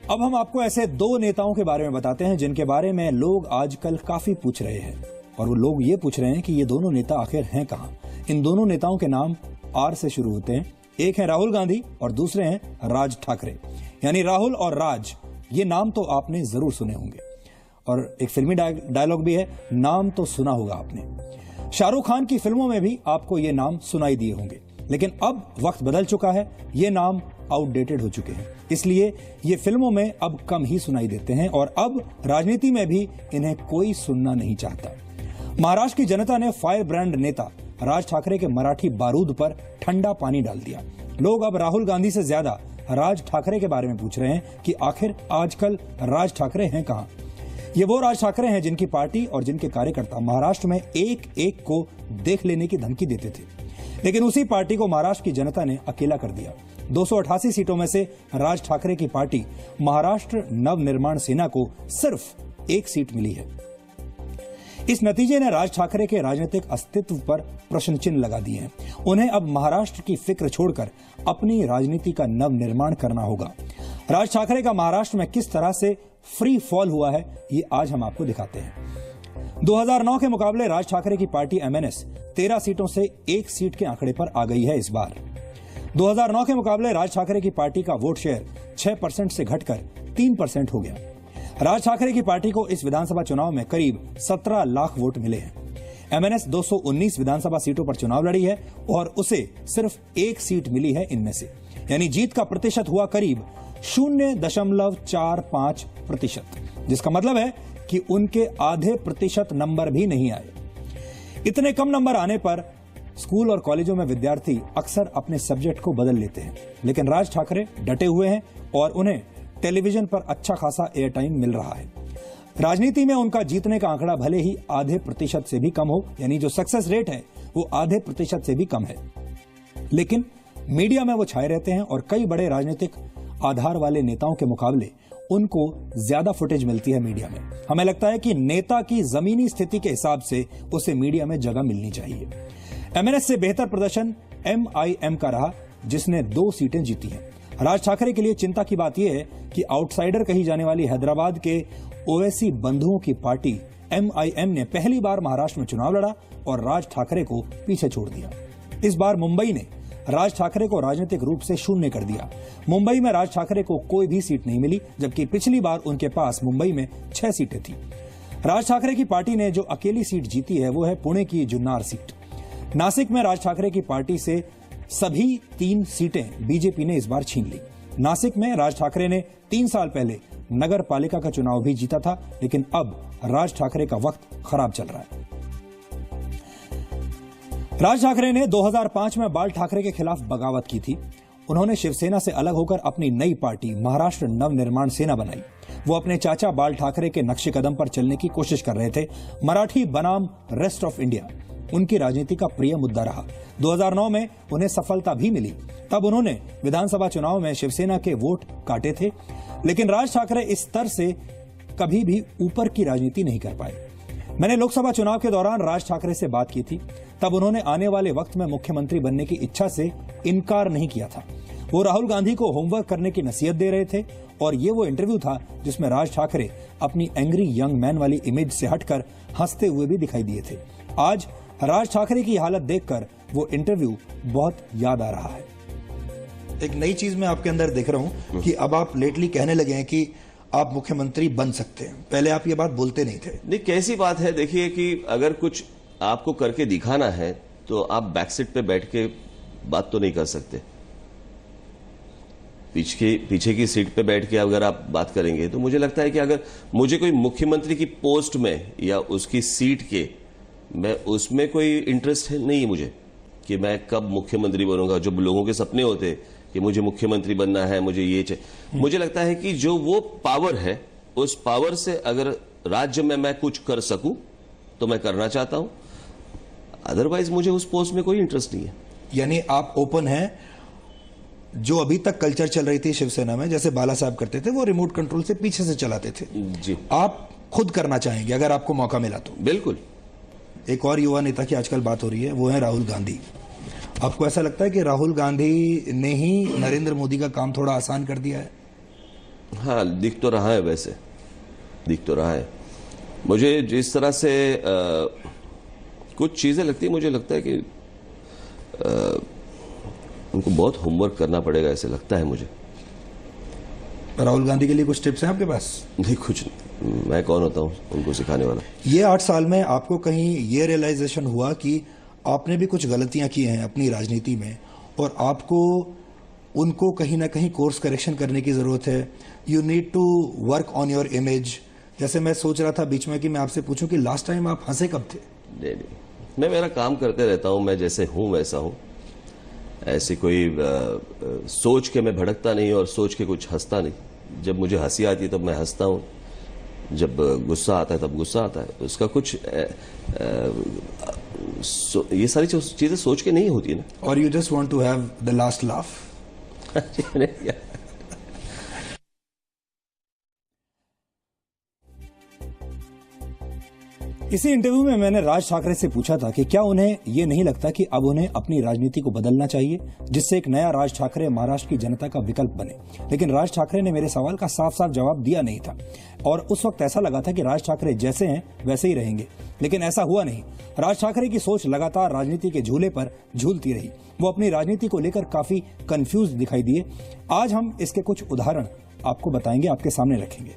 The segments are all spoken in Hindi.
अब हम आपको ऐसे दो नेताओं के बारे में बताते हैं जिनके बारे में लोग आजकल काफी पूछ रहे हैं, और वो लोग ये पूछ रहे हैं कि ये दोनों नेता आखिर हैं कहां। इन दोनों नेताओं के नाम आर से शुरू होते हैं। एक है राहुल गांधी और दूसरे हैं राज ठाकरे। यानी राहुल और राज, ये नाम तो आपने जरूर सुने होंगे, और एक फिल्मी डायलॉग भी है, नाम तो सुना होगा आपने। शाहरुख खान की फिल्मों में भी आपको ये नाम सुनाई दिए होंगे, लेकिन अब वक्त बदल चुका है, ये नाम आउटडेटेड हो चुके हैं, इसलिए ये फिल्मों में अब कम ही सुनाई देते हैं और अब राजनीति में भी इन्हें कोई सुनना नहीं चाहता। महाराष्ट्र की जनता ने फायर ब्रांड नेता राज ठाकरे के मराठी बारूद पर ठंडा पानी डाल दिया। लोग अब राहुल गांधी से ज्यादा राज ठाकरे के बारे में पूछ रहे हैं कि आखिर आजकल राज ठाकरे हैं कहां। ये वो राज ठाकरे हैं जिनकी पार्टी और जिनके कार्यकर्ता महाराष्ट्र में एक एक को देख लेने की धमकी देते थे, लेकिन उसी पार्टी को महाराष्ट्र की जनता ने अकेला कर दिया। 288 सीटों में से राज ठाकरे की पार्टी महाराष्ट्र नवनिर्माण सेना को सिर्फ एक सीट मिली है। इस नतीजे ने राज ठाकरे के राजनीतिक अस्तित्व पर प्रश्न चिन्ह लगा दिए हैं। उन्हें अब महाराष्ट्र की फिक्र छोड़कर अपनी राजनीति का नवनिर्माण करना होगा। राज ठाकरे का महाराष्ट्र में किस तरह से फ्री फॉल हुआ है, ये आज हम आपको दिखाते हैं। 2009 के मुकाबले राज ठाकरे की पार्टी एमएनएस 13 सीटों से एक सीट के आंकड़े पर आ गई है। इस बार 2009 के मुकाबले राज ठाकरे की पार्टी का वोट शेयर 6% से घटकर 3% हो गया। राज ठाकरे की पार्टी को इस विधानसभा चुनाव में करीब 17 लाख वोट मिले हैं। एमएनएस 219 विधानसभा सीटों पर चुनाव लड़ी है और उसे सिर्फ एक सीट मिली है इनमें से, यानी जीत का प्रतिशत हुआ करीब 0.45%, जिसका मतलब है कि उनके आधे प्रतिशत नंबर भी नहीं आए। इतने कम नंबर आने पर स्कूल और कॉलेजों में विद्यार्थी अक्सर अपने सब्जेक्ट को बदल लेते हैं, लेकिन राज ठाकरे डटे हुए हैं और उन्हें टेलीविजन पर अच्छा खासा एयर टाइम मिल रहा है। राजनीति में उनका जीतने का आंकड़ा भले ही आधे प्रतिशत से भी कम हो, यानी जो सक्सेस रेट है वो आधे प्रतिशत से भी कम है, लेकिन मीडिया में वो छाए रहते हैं और कई बड़े राजनीतिक आधार वाले नेताओं के मुकाबले उनको ज्यादा फुटेज मिलती है मीडिया में। हमें लगता है कि नेता की जमीनी स्थिति के हिसाब से उसे मीडिया में जगह मिलनी चाहिए। एमएनएस से बेहतर प्रदर्शन एमआईएम का रहा, जिसने 2 सीटें जीती हैं। राज ठाकरे के लिए चिंता की बात यह है कि आउटसाइडर कही जाने वाली हैदराबाद के ओवैसी बंधुओं की पार्टी एमआईएम ने पहली बार महाराष्ट्र में चुनाव लड़ा और राज ठाकरे को पीछे छोड़ दिया। इस बार मुंबई ने राज ठाकरे को राजनीतिक रूप से शून्य कर दिया। मुंबई में राज ठाकरे को कोई भी सीट नहीं मिली, जबकि पिछली बार उनके पास मुंबई में 6 सीटें थी। राज ठाकरे की पार्टी ने जो अकेली सीट जीती है वो है पुणे की जुन्नार सीट। नासिक में राज ठाकरे की पार्टी से सभी 3 सीटें बीजेपी ने इस बार छीन ली। नासिक में राज ठाकरे ने 3 साल पहले नगर पालिका का चुनाव भी जीता था, लेकिन अब राज ठाकरे का वक्त खराब चल रहा है। राज ठाकरे ने 2005 में बाल ठाकरे के खिलाफ बगावत की थी। उन्होंने शिवसेना से अलग होकर अपनी नई पार्टी महाराष्ट्र नवनिर्माण सेना बनाई। वो अपने चाचा बाल ठाकरे के नक्शे कदम पर चलने की कोशिश कर रहे थे। मराठी बनाम रेस्ट ऑफ इंडिया उनकी राजनीति का प्रिय मुद्दा रहा। 2009 में उन्हें सफलता भी मिली। तब उन्होंने विधानसभा चुनाव में शिवसेना के वोट काटे थे, लेकिन राज ठाकरे इस स्तर से कभी भी ऊपर की राजनीति नहीं कर पाए। मैंने लोकसभा चुनाव के दौरान राज ठाकरे से बात की थी। तब उन्होंने आने वाले वक्त में मुख्यमंत्री बनने की इच्छा से इनकार नहीं किया था। वो राहुल गांधी को होमवर्क करने की नसीहत दे रहे थे, और ये वो इंटरव्यू था जिसमें राज ठाकरे अपनी एंग्री यंग मैन वाली इमेज से हटकर हंसते हुए भी दिखाई दिए थे। आज राज ठाकरे की हालत देखकर वो इंटरव्यू बहुत याद आ रहा है। एक नई चीज मैं आपके अंदर देख रहा हूं कि अब आप लेटली कहने लगे हैं कि आप मुख्यमंत्री बन सकते हैं। पहले आप ये बात बोलते नहीं थे। नहीं, कैसी बात है, देखिए कि अगर कुछ आपको करके दिखाना है तो आप बैकसीट पे बैठ के बात तो नहीं कर सकते। पीछे की सीट पे बैठ के अगर आप बात करेंगे तो मुझे लगता है कि अगर मुझे कोई मुख्यमंत्री की पोस्ट में या उसकी सीट के मैं उसमें कोई इंटरेस्ट नहीं है मुझे कि मैं कब मुख्यमंत्री बनूंगा। जो लोगों के सपने होते कि मुझे मुख्यमंत्री बनना है, मुझे ये चाहिए, मुझे लगता है कि जो वो पावर है उस पावर से अगर राज्य में मैं कुछ कर सकूं तो मैं करना चाहता हूं, अदरवाइज मुझे उस पोस्ट में कोई इंटरेस्ट नहीं है। यानी आप ओपन हैं। जो अभी तक कल्चर चल रही थी शिवसेना में, जैसे बाला साहब करते थे, वो रिमोट कंट्रोल से पीछे से चलाते थे, जी आप खुद करना चाहेंगे अगर आपको मौका मिला तो? बिल्कुल। एक और युवा नेता की आजकल बात हो रही है, वो है राहुल गांधी। आपको ऐसा लगता है कि राहुल गांधी ने ही नरेंद्र मोदी का काम थोड़ा आसान कर दिया है? हाँ, दिख तो रहा है, वैसे दिख तो रहा है। मुझे जिस तरह से कुछ चीज़ें लगती है, मुझे लगता है कि उनको बहुत होमवर्क करना पड़ेगा, ऐसे लगता है मुझे। राहुल गांधी के लिए कुछ टिप्स हैं आपके पास? नहीं, कुछ नहीं, मैं कौन होता हूँ उनको सिखाने वाला। ये 8 साल में आपको कहीं ये रियलाइजेशन हुआ कि आपने भी कुछ गलतियां की हैं अपनी राजनीति में और आपको उनको कहीं ना कहीं कोर्स करेक्शन करने की जरूरत है? You need to work on your image. जैसे मैं सोच रहा था बीच में कि मैं आपसे पूछूं कि लास्ट टाइम आप हंसे कब थे? नहीं, मैं मेरा काम करते रहता हूँ, मैं जैसे हूँ वैसा हूँ। ऐसी कोई सोच के मैं भड़कता नहीं और सोच के कुछ हंसता नहीं। जब मुझे हंसी आती है तब मैं हंसता हूँ, जब गुस्सा आता है तब गुस्सा आता है। उसका कुछ ये सारी चीजें सोच के नहीं होती ना। और you just want to have the last laugh? इसी इंटरव्यू में मैंने राज ठाकरे से पूछा था कि क्या उन्हें ये नहीं लगता कि अब उन्हें अपनी राजनीति को बदलना चाहिए, जिससे एक नया राज ठाकरे महाराष्ट्र की जनता का विकल्प बने। लेकिन राज ठाकरे ने मेरे सवाल का साफ साफ जवाब दिया नहीं था और उस वक्त ऐसा लगा था कि राज ठाकरे जैसे हैं वैसे ही रहेंगे, लेकिन ऐसा हुआ नहीं। राज ठाकरे की सोच लगातार राजनीति के झूले पर झूलती रही। वो अपनी राजनीति को लेकर काफी कंफ्यूज दिखाई दिए। आज हम इसके कुछ उदाहरण आपको बताएंगे, आपके सामने रखेंगे।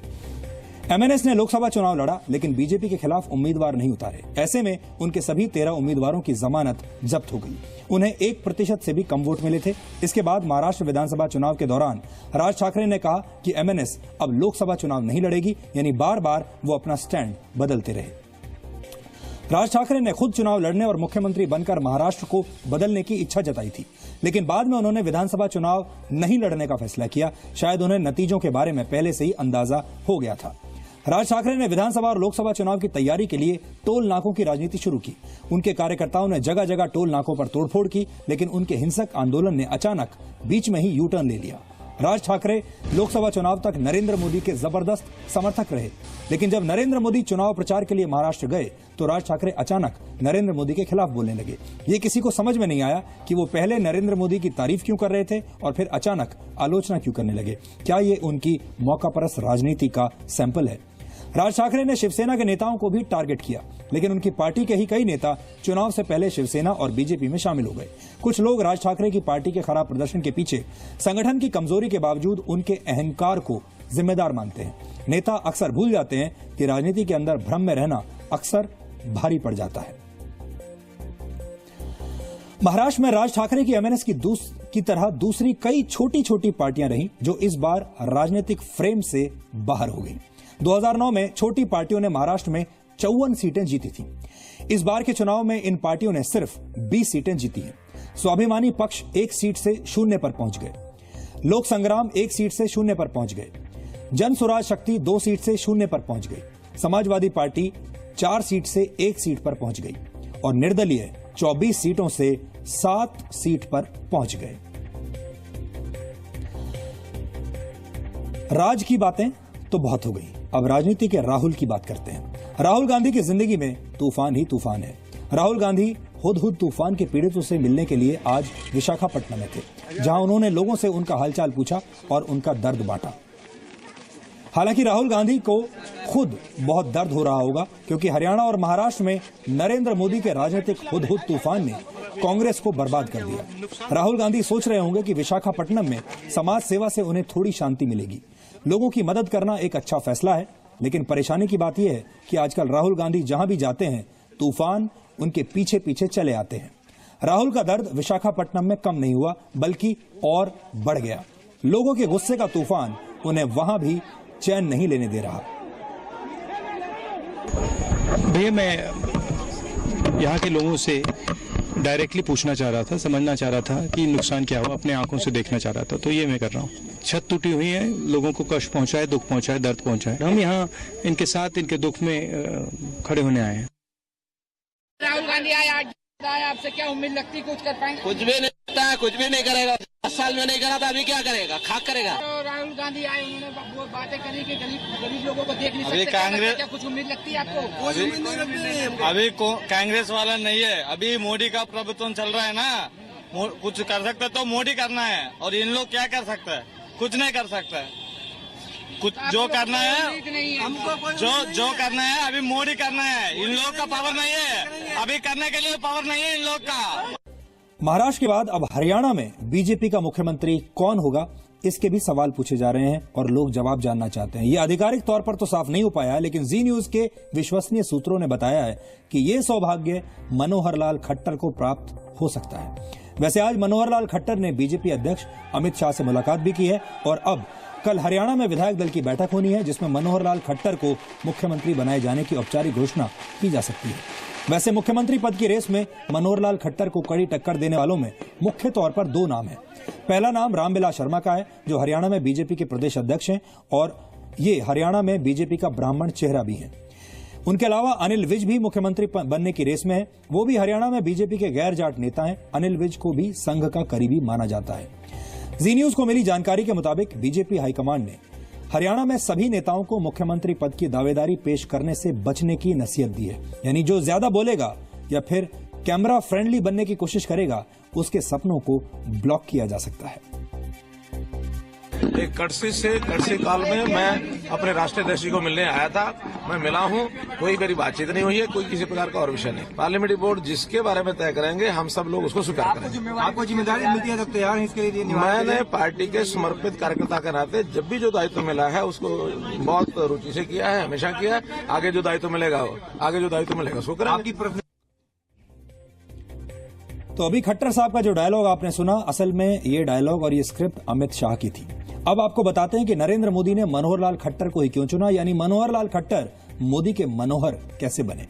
एमएनएस ने लोकसभा चुनाव लड़ा, लेकिन बीजेपी के खिलाफ उम्मीदवार नहीं उतारे। ऐसे में उनके सभी 13 उम्मीदवारों की जमानत जब्त हो गई। उन्हें 1% से भी कम वोट मिले थे। इसके बाद महाराष्ट्र विधानसभा चुनाव के दौरान राज ठाकरे ने कहा कि एमएनएस अब लोकसभा चुनाव नहीं लड़ेगी, यानी बार बार वो अपना स्टैंड बदलते रहे। राज ठाकरे ने खुद चुनाव लड़ने और मुख्यमंत्री बनकर महाराष्ट्र को बदलने की इच्छा जताई थी, लेकिन बाद में उन्होंने विधानसभा चुनाव नहीं लड़ने का फैसला किया। शायद उन्हें नतीजों के बारे में पहले से ही अंदाजा हो गया था। राज ठाकरे ने विधानसभा और लोकसभा चुनाव की तैयारी के लिए टोल नाकों की राजनीति शुरू की। उनके कार्यकर्ताओं ने जगह जगह टोल नाकों पर तोड़फोड़ की, लेकिन उनके हिंसक आंदोलन ने अचानक बीच में ही यू टर्न ले लिया। राज ठाकरे लोकसभा चुनाव तक नरेंद्र मोदी के जबरदस्त समर्थक रहे, लेकिन जब नरेंद्र मोदी चुनाव प्रचार के लिए महाराष्ट्र गए तो राज ठाकरे अचानक नरेंद्र मोदी के खिलाफ बोलने लगे। ये किसी को समझ में नहीं आया कि वो पहले नरेंद्र मोदी की तारीफ क्यों कर रहे थे और फिर अचानक आलोचना क्यों करने लगे। क्या ये उनकी मौकापरस्त राजनीति का सैंपल है? राज ठाकरे ने शिवसेना के नेताओं को भी टारगेट किया, लेकिन उनकी पार्टी के ही कई नेता चुनाव से पहले शिवसेना और बीजेपी में शामिल हो गए। कुछ लोग राज ठाकरे की पार्टी के खराब प्रदर्शन के पीछे संगठन की कमजोरी के बावजूद उनके अहंकार को जिम्मेदार मानते हैं। नेता अक्सर भूल जाते हैं कि राजनीति के अंदर भ्रम में रहना अक्सर भारी पड़ जाता है। महाराष्ट्र में राज ठाकरे की एमएनएस की तरह दूसरी कई छोटी छोटी पार्टियां रहीं जो इस बार राजनीतिक फ्रेम से बाहर हो गई। 2009 में छोटी पार्टियों ने महाराष्ट्र में 54 सीटें जीती थीं। इस बार के चुनाव में इन पार्टियों ने सिर्फ 20 सीटें जीती हैं। स्वाभिमानी पक्ष 1 सीट से 0 पर पहुंच गए। लोक संग्राम 1 सीट से 0 पर पहुंच गए। जन स्वराज शक्ति 2 सीट से 0 पर पहुंच गई। समाजवादी पार्टी 4 सीट से 1 सीट पर पहुंच गई और निर्दलीय 24 सीटों से 7 सीट पर पहुंच गए। राज की बातें तो बहुत हो गई, अब राजनीति के राहुल की बात करते हैं। राहुल गांधी की जिंदगी में तूफान ही तूफान है। राहुल गांधी हुदहुद तूफान के पीड़ितों से मिलने के लिए आज विशाखापट्टनम में थे, जहां उन्होंने लोगों से उनका हालचाल पूछा और उनका दर्द बांटा। हालांकि राहुल गांधी को खुद बहुत दर्द हो रहा होगा, क्योंकि हरियाणा और महाराष्ट्र में नरेंद्र मोदी के राजनीतिक हुदहुद तूफान ने कांग्रेस को बर्बाद कर दिया। राहुल गांधी सोच रहे होंगे कि विशाखापट्टनम में समाज सेवा से उन्हें थोड़ी शांति मिलेगी। लोगों की मदद करना एक अच्छा फैसला है, लेकिन परेशानी की बात यह है कि आजकल राहुल गांधी जहां भी जाते हैं तूफान उनके पीछे पीछे चले आते हैं। राहुल का दर्द विशाखापट्टनम में कम नहीं हुआ, बल्कि और बढ़ गया। लोगों के गुस्से का तूफान उन्हें वहां भी चैन नहीं लेने दे रहा। भैया, मैं यहाँ के लोगों से डायरेक्टली पूछना चाह रहा था, समझना चाह रहा था कि नुकसान क्या हुआ, अपने आंखों से देखना चाह रहा था, तो ये मैं कर रहा हूँ। छत टूटी हुई है, लोगों को कष्ट पहुंचा है, दुख पहुंचा है, दर्द पहुंचा है। हम यहाँ इनके साथ इनके दुख में खड़े होने आए हैं। राहुल गांधी आया, आपसे क्या उम्मीद लगती, कुछ कर पाएंगे? कुछ भी नहीं लगता है, कुछ भी नहीं करेगा। 10 साल में नहीं करा था, अभी क्या करेगा? खाक करेगा। तो राहुल गांधी आए, उन्होंने वो बातें करी कि गरीब लोगों को देख नहीं अभी सकते। कांग्रेस क्या कुछ उम्मीद लगती है आपको? अभी कांग्रेस वाला नहीं है, अभी मोदी का प्रभुत्व चल रहा है ना। कुछ कर सकता तो मोदी करना है, और इन लोग क्या कर सकता है? कुछ नहीं कर सकता है। कुछ जो करना है जो करना है अभी मोदी करना है। इन लोग का पावर नहीं है, अभी करने के लिए पावर नहीं है इन लोग का। महाराष्ट्र के बाद अब हरियाणा में बीजेपी का मुख्यमंत्री कौन होगा, इसके भी सवाल पूछे जा रहे हैं और लोग जवाब जानना चाहते हैं। ये आधिकारिक तौर पर तो साफ नहीं हो पाया, लेकिन जी न्यूज के विश्वसनीय सूत्रों ने बताया है कि ये सौभाग्य मनोहर लाल खट्टर को प्राप्त हो सकता है। वैसे आज मनोहर लाल खट्टर ने बीजेपी अध्यक्ष अमित शाह से मुलाकात भी की है और अब कल हरियाणा में विधायक दल की बैठक होनी है, जिसमें मनोहर लाल खट्टर को मुख्यमंत्री बनाए जाने की औपचारिक घोषणा की जा सकती है। वैसे मुख्यमंत्री पद की रेस में मनोहर लाल खट्टर को कड़ी टक्कर देने वालों में मुख्य तौर पर दो नाम हैं। पहला नाम रामविलास शर्मा का है, जो हरियाणा में बीजेपी के प्रदेश अध्यक्ष हैं और ये हरियाणा में बीजेपी का ब्राह्मण चेहरा भी है। उनके अलावा अनिल विज भी मुख्यमंत्री बनने की रेस में है, वो भी हरियाणा में बीजेपी के गैर जाट नेता हैं। अनिल विज को भी संघ का करीबी माना जाता है। जी न्यूज को मिली जानकारी के मुताबिक बीजेपी हाईकमान ने हरियाणा में सभी नेताओं को मुख्यमंत्री पद की दावेदारी पेश करने से बचने की नसीहत दी है। यानी जो ज्यादा बोलेगा या फिर कैमरा फ्रेंडली बनने की कोशिश करेगा, उसके सपनों को ब्लॉक किया जा सकता है। एक कड़सी काल में मैं अपने राष्ट्रीय अध्यक्ष को मिलने आया था। मैं मिला हूं, कोई मेरी बातचीत नहीं हुई है, कोई किसी प्रकार का और विषय नहीं। पार्लियामेंट्री बोर्ड जिसके बारे में तय करेंगे, हम सब लोग उसको स्वीकार करेंगे। आपको जिम्मेदारी मिलती है, तैयार है इसके लिए? मैंने पार्टी के समर्पित कार्यकर्ता के नाते जब भी जो दायित्व मिला है उसको बहुत रुचि से किया है, हमेशा किया है। आगे जो दायित्व मिलेगा उसको करेंगे। तो अभी खट्टर साहब का जो डायलॉग आपने सुना, असल में ये डायलॉग और ये स्क्रिप्ट अमित शाह की थी। अब आपको बताते हैं कि नरेंद्र मोदी ने मनोहर लाल खट्टर को ही क्यों चुना, यानी मनोहर लाल खट्टर मोदी के मनोहर कैसे बने।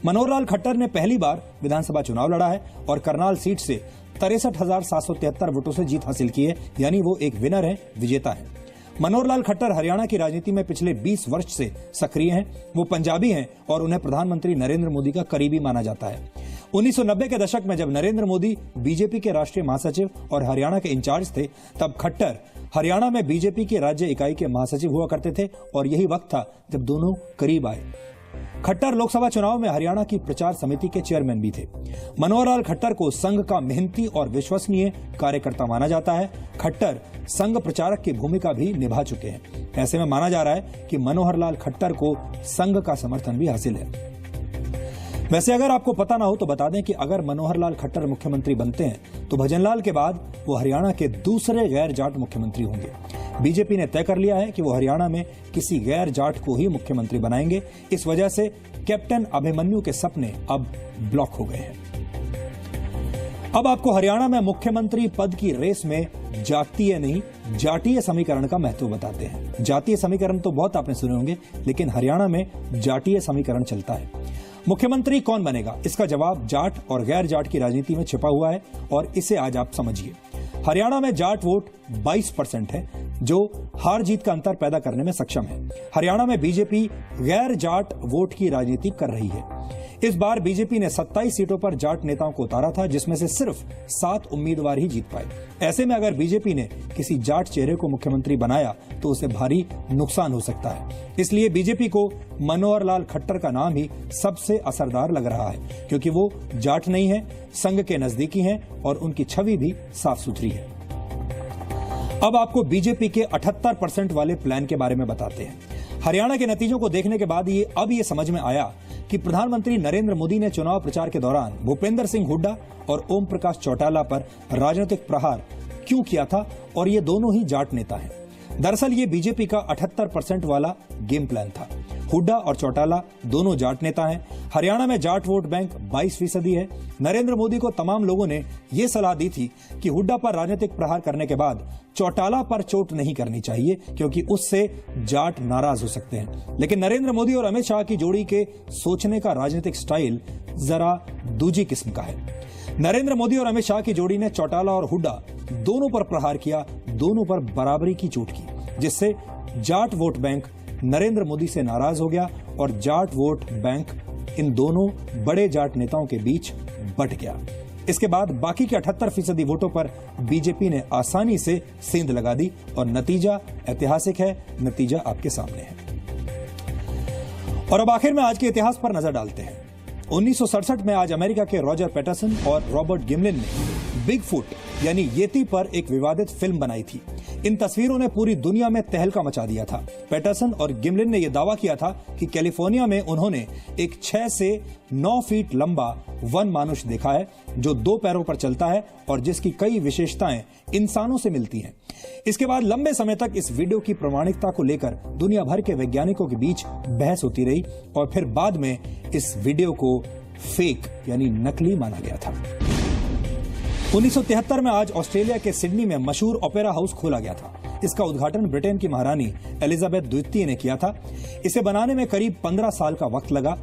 मनोहर लाल खट्टर ने पहली बार विधानसभा चुनाव लड़ा है और करनाल सीट से 63,773 वोटों से जीत हासिल की है, यानी वो एक विनर है, विजेता है। मनोहर लाल खट्टर हरियाणा की राजनीति में पिछले 20 वर्ष से सक्रिय हैं। वो पंजाबी हैं और उन्हें प्रधानमंत्री नरेंद्र मोदी का करीबी माना जाता है। 1990 के दशक में जब नरेंद्र मोदी बीजेपी के राष्ट्रीय महासचिव और हरियाणा के इंचार्ज थे, तब खट्टर हरियाणा में बीजेपी की राज्य इकाई के महासचिव हुआ करते थे और यही वक्त था जब दोनों करीब आए। खट्टर लोकसभा चुनाव में हरियाणा की प्रचार समिति के चेयरमैन भी थे। मनोहर लाल खट्टर को संघ का मेहनती और विश्वसनीय कार्यकर्ता माना जाता है। खट्टर संघ प्रचारक की भूमिका भी निभा चुके हैं। ऐसे में माना जा रहा है कि मनोहर लाल खट्टर को संघ का समर्थन भी हासिल है। वैसे अगर आपको पता ना हो तो बता दें कि अगर मनोहर लाल खट्टर मुख्यमंत्री बनते हैं तो भजनलाल के बाद वो हरियाणा के दूसरे गैर जाट मुख्यमंत्री होंगे। बीजेपी ने तय कर लिया है कि वो हरियाणा में किसी गैर जाट को ही मुख्यमंत्री बनाएंगे। इस वजह से कैप्टन अभिमन्यु के सपने अब ब्लॉक हो गए हैं। अब आपको हरियाणा में मुख्यमंत्री पद की रेस में जातीय नहीं, जातीय समीकरण का महत्व बताते हैं। जातीय समीकरण तो बहुत आपने सुने होंगे, लेकिन हरियाणा में जातीय समीकरण चलता है। मुख्यमंत्री कौन बनेगा, इसका जवाब जाट और गैर जाट की राजनीति में छिपा हुआ है और इसे आज आप समझिए। हरियाणा में जाट वोट 22% है, जो हार जीत का अंतर पैदा करने में सक्षम है। हरियाणा में बीजेपी गैर जाट वोट की राजनीति कर रही है। इस बार बीजेपी ने 27 सीटों पर जाट नेताओं को उतारा था, जिसमें से सिर्फ 7 उम्मीदवार ही जीत पाए। ऐसे में अगर बीजेपी ने किसी जाट चेहरे को मुख्यमंत्री बनाया तो उसे भारी नुकसान हो सकता है। इसलिए बीजेपी को मनोहर लाल खट्टर का नाम ही सबसे असरदार लग रहा है, क्योंकि वो जाट नहीं है, संघ के नजदीकी हैं और उनकी छवि भी साफ सुथरी है। अब आपको बीजेपी के 78% वाले प्लान के बारे में बताते हैं। हरियाणा के नतीजों को देखने के बाद अब ये समझ में आया कि प्रधानमंत्री नरेंद्र मोदी ने चुनाव प्रचार के दौरान भूपेंद्र सिंह हुड्डा और ओम प्रकाश चौटाला पर राजनीतिक प्रहार क्यों किया था, और ये दोनों ही जाट नेता हैं। दरअसल ये बीजेपी का 78% वाला गेम प्लान था। हुड्डा और चौटाला दोनों जाट नेता हैं। हरियाणा में जाट वोट बैंक 22% है। नरेंद्र मोदी को तमाम लोगों ने यह सलाह दी थी कि हुड्डा पर राजनीतिक प्रहार करने के बाद चौटाला पर चोट नहीं करनी चाहिए, क्योंकि उससे जाट नाराज हो सकते हैं। लेकिन नरेंद्र मोदी और अमित शाह की जोड़ी के सोचने का राजनीतिक स्टाइल जरा दूजी किस्म का है। नरेंद्र मोदी और अमित शाह की जोड़ी ने चौटाला और हुड्डा दोनों पर प्रहार किया, दोनों पर बराबरी की चोट की, जिससे जाट वोट बैंक नरेंद्र मोदी से नाराज हो गया और जाट वोट बैंक इन दोनों बड़े जाट नेताओं के बीच बंट गया। इसके बाद बाकी के 78% वोटों पर बीजेपी ने आसानी से सेंध लगा दी और नतीजा ऐतिहासिक है। नतीजा आपके सामने है। और अब आखिर में आज के इतिहास पर नजर डालते हैं। 1967 में आज अमेरिका के रॉजर पैटरसन और रॉबर्ट गिमलिन ने बिग फुट यानी येती पर एक विवादित फिल्म बनाई थी। इन तस्वीरों ने पूरी दुनिया में तहलका मचा दिया था। पैटरसन और गिमलिन ने यह दावा किया था कि कैलिफोर्निया में उन्होंने एक 6 से 9 फीट लंबा वन मानुष देखा है जो 2 पैरों पर चलता है और जिसकी कई विशेषताएं इंसानों से मिलती हैं। इसके बाद लंबे समय तक इस वीडियो की प्रामाणिकता को लेकर दुनिया भर के वैज्ञानिकों के बीच बहस होती रही और फिर बाद में इस वीडियो को फेक यानी नकली माना गया था। 1973 में आज ऑस्ट्रेलिया के सिडनी में मशहूर ओपेरा हाउस खोला गया था। इसका उद्घाटन ब्रिटेन की महारानी एलिजाबेथ द्वितीय ने किया था। इसे बनाने में करीब 15 साल का वक्त लगा।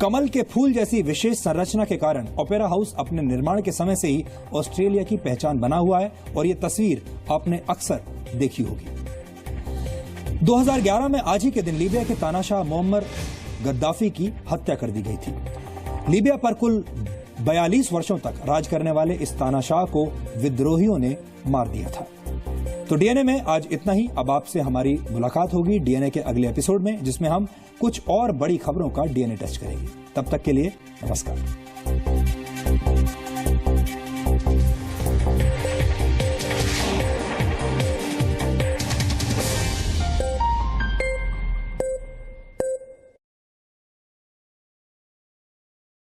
कमल के फूल जैसी विशेष संरचना के कारण ओपेरा हाउस अपने निर्माण के समय से ही ऑस्ट्रेलिया की पहचान बना हुआ है और ये तस्वीर आपने अक्सर देखी होगी। 2011 में आज ही के दिन लीबिया के तानाशाह मोअम्मर गद्दाफी की हत्या कर दी गई थी। लीबिया पर कुल 42 वर्षों तक राज करने वाले इस तानाशाह को विद्रोहियों ने मार दिया था। तो डीएनए में आज इतना ही। अब आपसे हमारी मुलाकात होगी डीएनए के अगले एपिसोड में, जिसमें हम कुछ और बड़ी खबरों का डीएनए टेस्ट करेंगे। तब तक के लिए नमस्कार।